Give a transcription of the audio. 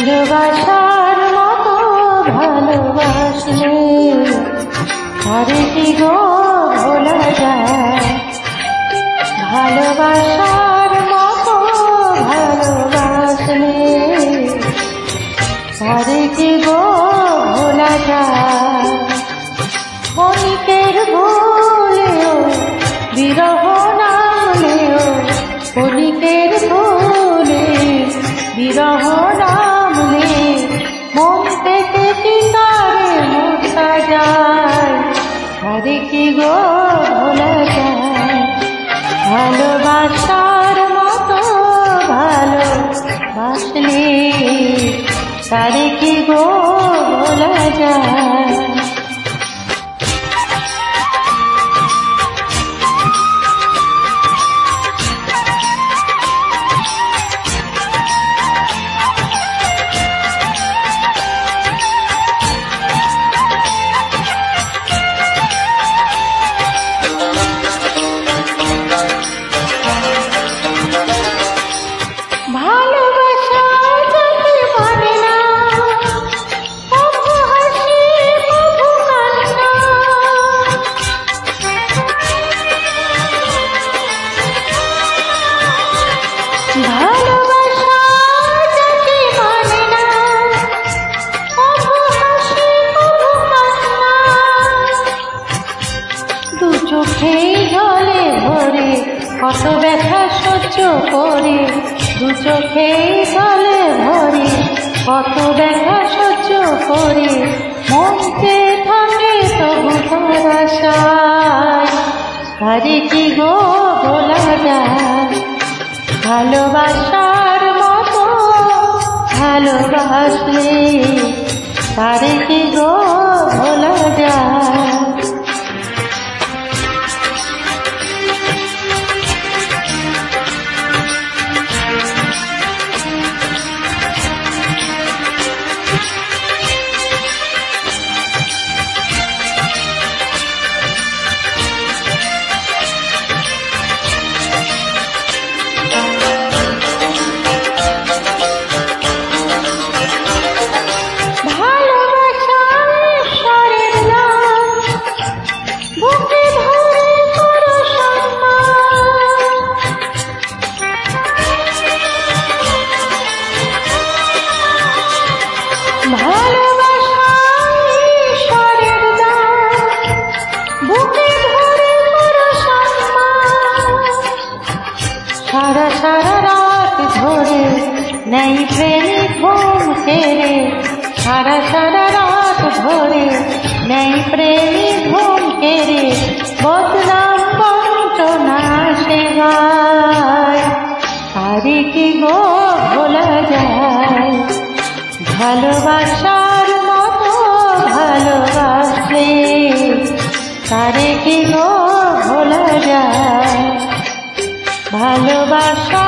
ভালোবাসার মতো ভালোবাসলে আরে কি গো ভোলা যায়। ভালোবাসার মতো ভালোবাসলে আরে কি গো ভোলা যায়। ক্ষণিকের ভুলেও বিরহ নামলেও, ক্ষণিকের ভুলে বিরহ নামলে মন থেকে কি তারে মুছা যায়। আরে কি গো ভোলা যায়। ভালোবাসার মতো ভালোবাসলে তারে কি গো ভোলা যায়। চোখেই জলে ভরে কত ব্যথা সহ্য করে, দু চোখেই জলে ভরে কত ব্যথা সহ্য করে, মনকে থাকে তবু তার আশায়। আরে কি গো ভোলা যায়। ভালোবাসার মতো ভালোবাসলে তারে কি গো ভোলা যায়। সারা সারা রাত ধরে নেই প্রেমিক ঘুম কেড়ে, সারা সারা রাত ধরে নেই প্রেমিক ঘুম কেড়ে, বদনাম বঞ্চনা সে গায়। আরে কি গো ভোলা যায়। ভালোবাসার মতো ভালোবাসলে তারে কি গো ভোলা যায়। ভালোবাসা